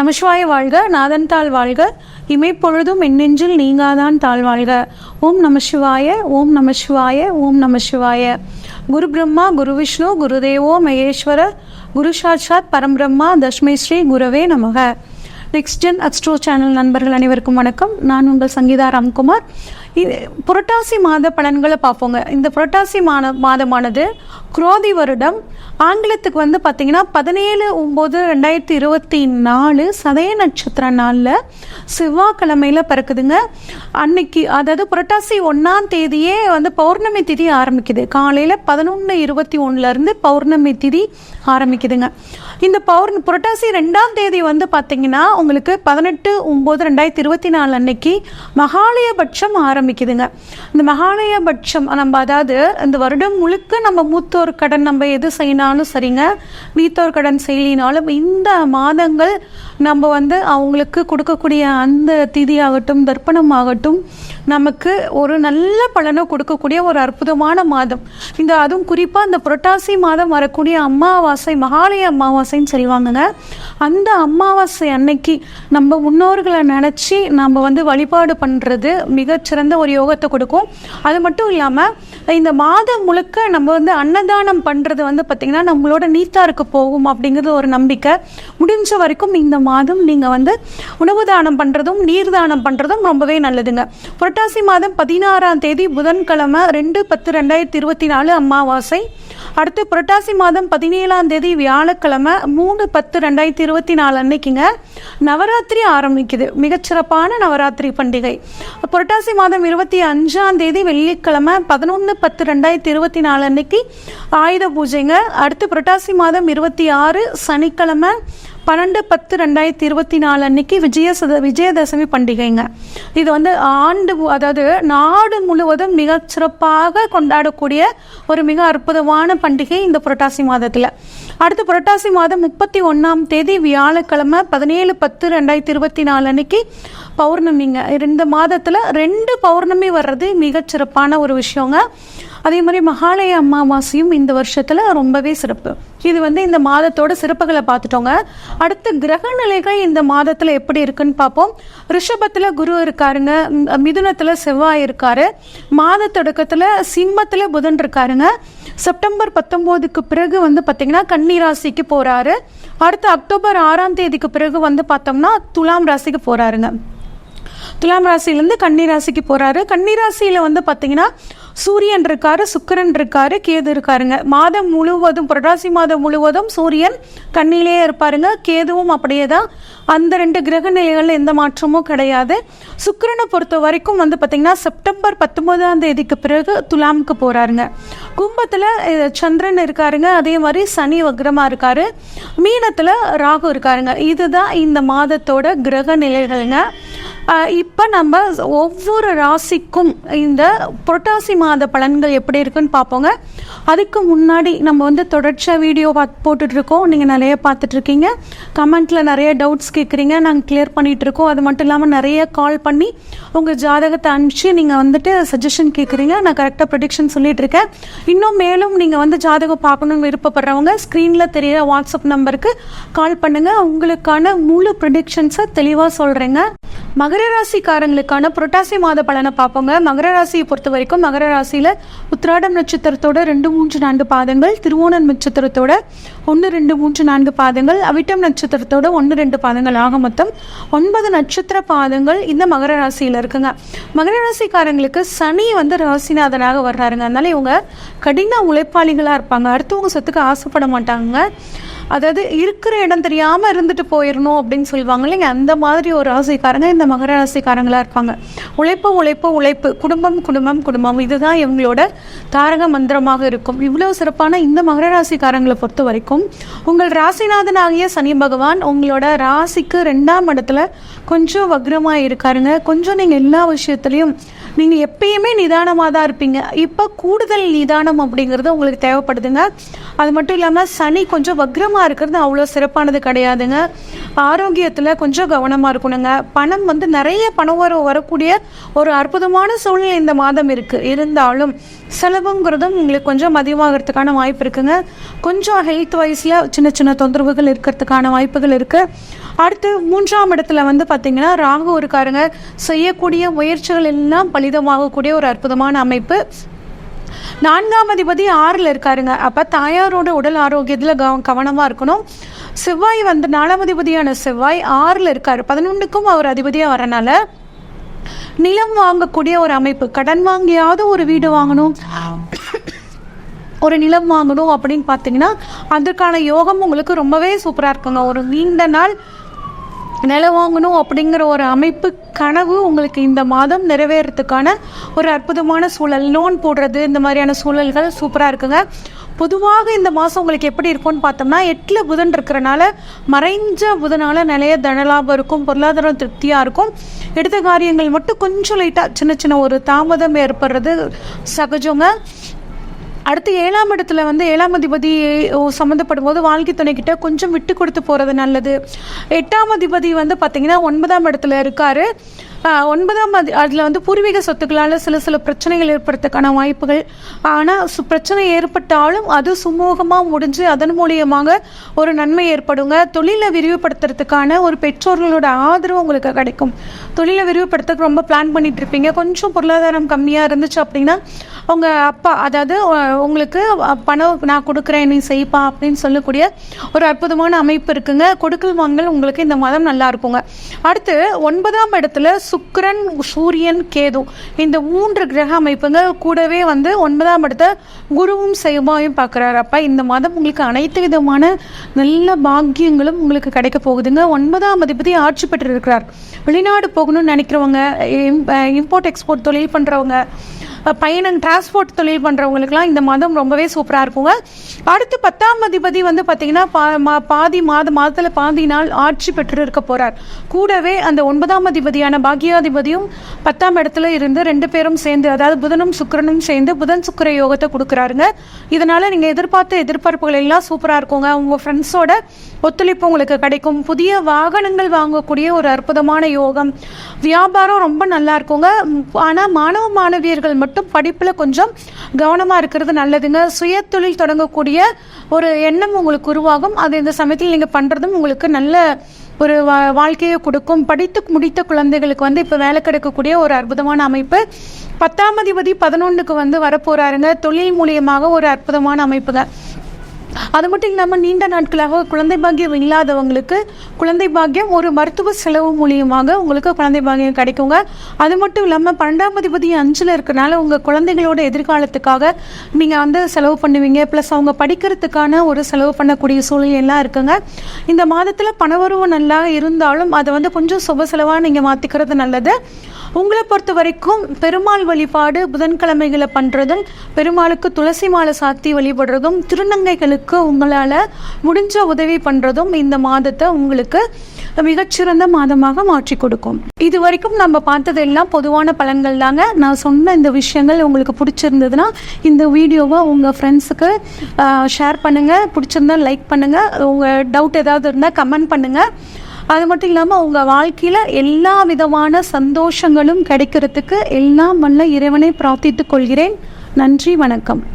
நமசிவாய வாழ்க, நாதன் தாள் வாழ்க, இமைப்பொழுதும் எண்ணெஞ்சில் நீங்காதான் தாழ் வாழ்க. ஓம் நமசிவாய, ஓம் நமசிவாய, ஓம் நமசிவாய. குரு பிரம்மா, குரு விஷ்ணு, குருதேவோ மகேஸ்வர, குரு சாட்சாத் பரம்பிரம்மா, தஸ்மை ஸ்ரீ குரவே நமக. நெக்ஸ்ட் ஜென் அஸ்ட்ரோ சேனல் நண்பர்கள் அனைவருக்கும் வணக்கம். நான் உங்கள் சங்கீதா ராம்குமார். புரட்டாசி மாத பலன்களை பார்ப்போங்க. இந்த புரட்டாசி மாதமானது குரோதி வருடம், ஆங்கிலத்துக்கு பார்த்தீங்கன்னா 17/9/2024 சதய நட்சத்திர நாளில் செவ்வாய்க்கிழமையில் பிறக்குதுங்க. அன்னைக்கு அதாவது புரட்டாசி 1ஆம் தேதியே பௌர்ணமி திதி ஆரம்பிக்குது. காலையில் 11:21 பௌர்ணமி திதி ஆரம்பிக்குதுங்க. இந்த புரட்டாசி 2ஆம் தேதி பார்த்தீங்கன்னா உங்களுக்கு 18/9/2024 அன்னைக்கு மகாலயபட்சம் ஆரம்பிக்குதுங்க. இந்த மகாலயபட்சம் நம்ம அதாவது இந்த வருடம் முழுக்க நம்ம மூத்தோர் கடன் நம்ம எது செய்யினாலும் சரிங்க, வீத்தோர் கடன் செய்யலினாலும் இந்த மாதங்கள் நம்ம அவங்களுக்கு கொடுக்கக்கூடிய அந்த திதி ஆகட்டும், தர்ப்பணம் ஆகட்டும், நமக்கு ஒரு நல்ல பலனை கொடுக்கக்கூடிய ஒரு அற்புதமான மாதம். அதுவும் குறிப்பாக இந்த புரட்டாசி மாதம் வரக்கூடிய அமாவாசை, மகாலய அமாவாசைன்னு சொல்லுவாங்கங்க. அந்த அமாவாசை அன்னைக்கு நம்ம முன்னோர்களை நினச்சி நம்ம வழிபாடு பண்ணுறது மிகச்சிறந்த ஒரு யோகத்தை கொடுக்கும். அது மட்டும் இல்லாமல் இந்த மாதம் முழுக்க நம்ம அன்னதானம் பண்ணுறது பார்த்திங்கன்னா நம்மளோட நீத்தாருக்கு போகும் அப்படிங்கிறது ஒரு நம்பிக்கை. முடிஞ்ச வரைக்கும் இந்த மாதம் நீங்கள் உணவு தானம் பண்ணுறதும் நீர் தானம் பண்ணுறதும் ரொம்பவே நல்லதுங்க. புரட்டாசி மாதம் 16ஆம் தேதி புதன்கிழமை 2/10/2024 அமாவாசை. அடுத்து புரட்டாசி மாதம் 17ஆம் தேதி வியாழக்கிழமை 3/10/2024 அன்னைக்குங்க நவராத்திரி ஆரம்பிக்குது. மிகச்சிறப்பான நவராத்திரி பண்டிகை. புரட்டாசி மாதம் 25ஆம் தேதி வெள்ளிக்கிழமை 11/10/2024 அன்னைக்கு ஆயுத பூஜைங்க. அடுத்து புரட்டாசி மாதம் 26 சனிக்கிழமை 12/10/2024 அன்னைக்கு விஜயதசமி பண்டிகைங்க. இது ஆண்டு அதாவது நாடு முழுவதும் மிக சிறப்பாக கொண்டாடக்கூடிய ஒரு மிக அற்புதமான பண்டிகை இந்த புரட்டாசி மாதத்தில். அடுத்து புரட்டாசி மாதம் 31ஆம் தேதி வியாழக்கிழமை 17/10/2024 அன்னைக்கு பௌர்ணமிங்க. இந்த மாதத்தில் 2 பௌர்ணமி வர்றது மிகச்சிறப்பான ஒரு விஷயங்க. அதே மாதிரி மகாலய அமாவாசையும் இந்த வருஷத்தில் ரொம்பவே சிறப்பு. இது இந்த மாதத்தோட சிறப்புகளை பார்த்துட்டோங்க. அடுத்து கிரக நிலைகள் இந்த மாதத்தில் எப்படி இருக்குன்னு பார்ப்போம். ரிஷபத்தில் குரு இருக்காருங்க, மிதுனத்தில் செவ்வாய் இருக்காரு, மாத தொடக்கத்தில் சிம்மத்தில் புதன் இருக்காருங்க. செப்டம்பர் 19க்கு பிறகு பார்த்தீங்கன்னா கன்னி ராசிக்கு போகிறாரு. அடுத்து அக்டோபர் 6ஆம் தேதிக்கு பிறகு பார்த்தோம்னா துலாம் ராசிக்கு போகிறாருங்க. துலாம் ராசியிலேருந்து கன்னி ராசிக்கு போகிறாரு. கன்னி ராசியில் பார்த்தீங்கன்னா சூரியன் இருக்காரு, சுக்கிரன் இருக்காரு, கேது இருக்காருங்க. மாதம் முழுவதும் புரட்டாசி மாதம் முழுவதும் சூரியன் கண்ணிலே இருப்பாருங்க. கேதுவும் அப்படியே தான். அந்த 2 கிரக நிலைகளில் எந்த மாற்றமும் கிடையாது. சுக்கிரனை பொறுத்த வரைக்கும் பார்த்தீங்கன்னா செப்டம்பர் 19ஆம் தேதிக்கு பிறகு துலாமுக்கு போகிறாருங்க. கும்பத்தில் சந்திரன் இருக்காருங்க. அதே மாதிரி சனி வக்ரமாக இருக்காரு. மீனத்தில் ராகு இருக்காருங்க. இதுதான் இந்த மாதத்தோட கிரக நிலைகள்ங்க. இப்போ நம்ம ஒவ்வொரு ராசிக்கும் இந்த புரட்டாசி மாத பலன்கள் எப்படி இருக்குன்னு பார்ப்போங்க. அதுக்கு முன்னாடி நம்ம தொடர்ச்சியாக வீடியோ போட்டுட்ருக்கோம். நீங்கள் நிறைய பார்த்துட்ருக்கீங்க. கமெண்ட்டில் நிறைய டவுட்ஸ் கேட்குறீங்க, நாங்கள் கிளியர் பண்ணிகிட்ருக்கோம். அது மட்டும் இல்லாமல் நிறைய கால் பண்ணி உங்கள் ஜாதகத்தை அனுப்பிச்சு நீங்கள் சஜஷன் கேட்குறீங்க. நான் கரெக்டாக ப்ரெடிக்ஷன் சொல்லிகிட்ருக்கேன். இன்னும் மேலும் நீங்கள் ஜாதகம் பார்க்கணுன்னு விருப்பப்படுறவங்க ஸ்க்ரீனில் தெரியிற வாட்ஸ்அப் நம்பருக்கு கால் பண்ணுங்கள். உங்களுக்கான முழு ப்ரெடிக்ஷன்ஸை தெளிவாக சொல்கிறேங்க. மகர ராசிக்காரங்களுக்கான புரட்டாசி மாத பலனை பார்ப்போங்க. மகர ராசியை பொறுத்த வரைக்கும் மகர ராசியில் உத்திராடம் நட்சத்திரத்தோட 2, 3, 4 பாதங்கள், திருவோணம் நட்சத்திரத்தோட 1, 2, 3, 4 பாதங்கள், அவிட்டம் நட்சத்திரத்தோட 1, 2 பாதங்கள், ஆக மொத்தம் 9 நட்சத்திர பாதங்கள் இந்த மகர ராசியில் இருக்குங்க. மகர ராசிக்காரங்களுக்கு சனி ராசிநாதனாக வர்றாருங்க. அதனால இவங்க கடின உழைப்பாளிகளாக இருப்பாங்க. அடுத்தவங்க சொத்துக்கு ஆசைப்பட மாட்டாங்க. அதாவது இருக்கிற இடம் தெரியாமல் இருந்துட்டு போயிடணும் அப்படின்னு சொல்லுவாங்க இல்லைங்க, அந்த மாதிரி ஒரு ராசிக்காரங்க இந்த மகர ராசிக்காரங்களாக இருப்பாங்க. உழைப்பு உழைப்பு உழைப்பு, குடும்பம் குடும்பம் குடும்பம், இதுதான் இவங்களோட தாரக மந்திரமாக இருக்கும். இவ்வளோ சிறப்பான இந்த மகர ராசிக்காரங்களை பொறுத்த வரைக்கும் உங்கள் ராசிநாதனாகிய சனி பகவான் உங்களோட ராசிக்கு 2ஆம் இடத்துல கொஞ்சம் வக்ரமாக இருக்காருங்க. கொஞ்சம் நீங்கள் எல்லா விஷயத்துலையும் நீங்கள் எப்பயுமே நிதானமாக தான் இருப்பீங்க. இப்போ கூடுதல் நிதானம் அப்படிங்கிறது உங்களுக்கு தேவைப்படுதுங்க. அது மட்டும் இல்லாமல் சனி கொஞ்சம் வக்ரமாக இருக்கிறது அவ்வளோ சிறப்பானது கிடையாதுங்க. ஆரோக்கியத்தில் கொஞ்சம் கவனமாக இருக்கணுங்க. பணம் வந்து நிறைய பணம் வரக்கூடிய ஒரு அற்புதமான சூழ்நிலை இந்த மாதம் இருக்குது. இருந்தாலும் செலவுங்கிறதும் உங்களுக்கு கொஞ்சம் அதிகமாகிறதுக்கான வாய்ப்பு இருக்குங்க. கொஞ்சம் ஹெல்த் வைஸில் சின்ன சின்ன தொந்தரவுகள் இருக்கிறதுக்கான வாய்ப்புகள் இருக்குது. அடுத்து 3ஆம் இடத்துல வந்து பார்த்திங்கன்னா ராகு இருக்காருங்க. செய்யக்கூடிய முயற்சிகள் எல்லாம் பலிதமாகக்கூடிய ஒரு அற்புதமான அமைப்பு. 4ஆம் அதிபதி 6ல் இருக்காருங்க. அப்போ தாயாரோட உடல் ஆரோக்கியத்தில் கவனமாக இருக்கணும். செவ்வாய் வந்து 4ஆம் அதிபதியான செவ்வாய் 6ல் இருக்கார். 11க்கும் அவர் அதிபதியாக வரனால நிலம் வாங்கக்கூடிய ஒரு அமைப்பு. கடன் வாங்கியாவது ஒரு வீடு வாங்கணும், ஒரு நிலம் வாங்கணும் அப்படின்னு பார்த்தீங்கன்னா அதற்கான யோகம் உங்களுக்கு ரொம்பவே சூப்பராக இருக்குங்க. ஒரு நீண்ட நாள் நிலம் வாங்கணும் அப்படிங்கிற ஒரு அமைப்பு கனவு உங்களுக்கு இந்த மாதம் நிறைவேறதுக்கான ஒரு அற்புதமான சூழல். லோன் போடுறது இந்த மாதிரியான சூழல்கள் சூப்பராக இருக்குங்க. பொதுவாக இந்த மாதம் உங்களுக்கு எப்படி இருக்கும்னு பார்த்தோம்னா 8ல் புதன் இருக்கிறனால மறைஞ்ச புதனால் நிறைய தனலாபம் இருக்கும், பொருளாதாரம் திருப்தியாக இருக்கும். எடுத்த காரியங்கள் மட்டும் கொஞ்சம் லைட்டாக சின்ன சின்ன ஒரு தாமதம் ஏற்படுறது சகஜங்க. அடுத்து 7ஆம் இடத்துல வந்து 7ஆம் அதிபதி சம்மந்தப்படும் போது வாழ்க்கை துணைக்கிட்ட கொஞ்சம் விட்டு கொடுத்து போகிறது நல்லது. 8ஆம் அதிபதி வந்து பார்த்திங்கன்னா 9ஆம் இடத்துல இருக்கார். 9ஆம் அதில் வந்து பூர்வீக சொத்துக்களால் சில பிரச்சனைகள் ஏற்படுறதுக்கான வாய்ப்புகள். ஆனால் பிரச்சனை ஏற்பட்டாலும் அது சுமூகமாக முடிஞ்சு அதன் மூலியமாக ஒரு நன்மை ஏற்படுங்க. தொழிலை விரிவுபடுத்துறதுக்கான ஒரு பெற்றோர்களோட ஆதரவு உங்களுக்கு கிடைக்கும். தொழிலை விரிவுபடுத்துறதுக்கு ரொம்ப பிளான் பண்ணிட்டு இருப்பீங்க. கொஞ்சம் பொருளாதாரம் கம்மியாக இருந்துச்சு அப்படின்னா உங்கள் அப்பா, அதாவது உங்களுக்கு பணம் நான் கொடுக்குறேன் நீ செய்ப்பா அப்படின்னு சொல்லக்கூடிய ஒரு அற்புதமான அமைப்பு இருக்குங்க. கொடுக்கல் வாங்கல் உங்களுக்கு இந்த மாதம் நல்லா இருக்குங்க. அடுத்து 9ஆம் இடத்துல சுக்கிரன், சூரியன், கேது இந்த 3 கிரக அமைப்புங்க. கூடவே வந்து 9ஆம் இடத்த குருவும் செவ்வாயும் பார்க்குறாரு. அப்போ இந்த மாதம் உங்களுக்கு அனைத்து விதமான நல்ல பாக்கியங்களும் உங்களுக்கு கிடைக்க போகுதுங்க. 9ஆம் அதிபதி ஆட்சி பெற்று இருக்கிறார். வெளிநாடு போகணும்னு நினைக்கிறவங்க, இம்போர்ட் எக்ஸ்போர்ட் தொழில் பண்ணுறவங்க, பயணம் டிரான்ஸ்போர்ட் தொழில் பண்ணுறவங்களுக்குலாம் இந்த மாதம் ரொம்பவே சூப்பராக இருக்குங்க. அடுத்து 10ஆம் அதிபதி வந்து பார்த்திங்கன்னா மாதத்தில் பாதி நாள் ஆட்சி பெற்று இருக்க போகிறார். கூடவே அந்த 9ஆம் அதிபதியான பாக்கியாதிபதியும் 10ஆம் இடத்துல இருந்து 2 பேரும் சேர்ந்து, அதாவது புதனும் சுக்கிரனும் சேர்ந்து புதன் சுக்கிர யோகத்தை கொடுக்குறாருங்க. இதனால் நீங்கள் எதிர்பார்த்த எதிர்பார்ப்புகள் எல்லாம் சூப்பராக இருக்குங்க. உங்கள் ஃப்ரெண்ட்ஸோட ஒத்துழைப்பு உங்களுக்கு கிடைக்கும். புதிய வாகனங்கள் வாங்கக்கூடிய ஒரு அற்புதமான யோகம். வியாபாரம் ரொம்ப நல்லா இருக்குங்க. ஆனால் மாணவ மாணவியர்கள் மட்டும் படிப்பில் கொஞ்சம் கவனமாக இருக்கிறது நல்லதுங்க. சுய தொழில் தொடங்கக்கூடிய ஒரு எண்ணம் உங்களுக்கு உருவாகும். அது இந்த சமயத்தில் நீங்கள் பண்ணுறதும் உங்களுக்கு நல்ல ஒரு வாழ்க்கையை கொடுக்கும். படித்து முடித்த குழந்தைகளுக்கு வந்து இப்போ வேலை கிடைக்கக்கூடிய ஒரு அற்புதமான அமைப்பு. 10ஆம் அதிபதி 11க்கு வந்து வரப்போகிறாருங்க. தொழில் மூலியமாக ஒரு அற்புதமான அமைப்புங்க. அது மட்டும் இல்லாமல் நீண்ட நாட்களாக குழந்தை பாக்கியம் இல்லாதவங்களுக்கு குழந்தை பாக்கியம் ஒரு மருத்துவ செலவு மூலியமாக உங்களுக்கு குழந்தை பாக்கியம் கிடைக்குங்க. அது மட்டும் இல்லாமல் 12ஆம் அதிபதி 5ல் இருக்கிறனால உங்கள் குழந்தைகளோட எதிர்காலத்துக்காக நீங்கள் வந்து செலவு பண்ணுவீங்க. ப்ளஸ் அவங்க படிக்கிறதுக்கான ஒரு செலவு பண்ணக்கூடிய சூழ்நிலை எல்லாம் இருக்குங்க. இந்த மாதத்தில் பணவரவு நல்லா இருந்தாலும் அதை வந்து கொஞ்சம் சுப செலவாக நீங்கள் மாற்றிக்கிறது நல்லது. உங்களை பொறுத்த வரைக்கும் பெருமாள் வழிபாடு புதன்கிழமைகளை பண்ணுறதும், பெருமாளுக்கு துளசி மாலை சாத்தி வழிபடுறதும், திருநங்கைகளுக்கு உங்களால் முடிஞ்ச உதவி பண்ணுறதும் இந்த மாதத்தை உங்களுக்கு மிகச்சிறந்த மாதமாக மாற்றி கொடுக்கும். இது வரைக்கும் நம்ம பார்த்ததெல்லாம் பொதுவான பலன்கள் தாங்க. நான் சொன்ன இந்த விஷயங்கள் உங்களுக்கு பிடிச்சிருந்ததுன்னா இந்த வீடியோவை உங்கள் ஃப்ரெண்ட்ஸுக்கு ஷேர் பண்ணுங்கள். பிடிச்சிருந்தா லைக் பண்ணுங்கள். உங்கள் டவுட் ஏதாவது இருந்தால் கமெண்ட் பண்ணுங்கள். அது மட்டும் இல்லாமல் உங்கள் வாழ்க்கையில் எல்லா விதமான சந்தோஷங்களும் கிடைக்கிறதுக்கு எல்லாம் வல்ல இறைவனை பிரார்த்தித்துக் கொள்கிறேன். நன்றி, வணக்கம்.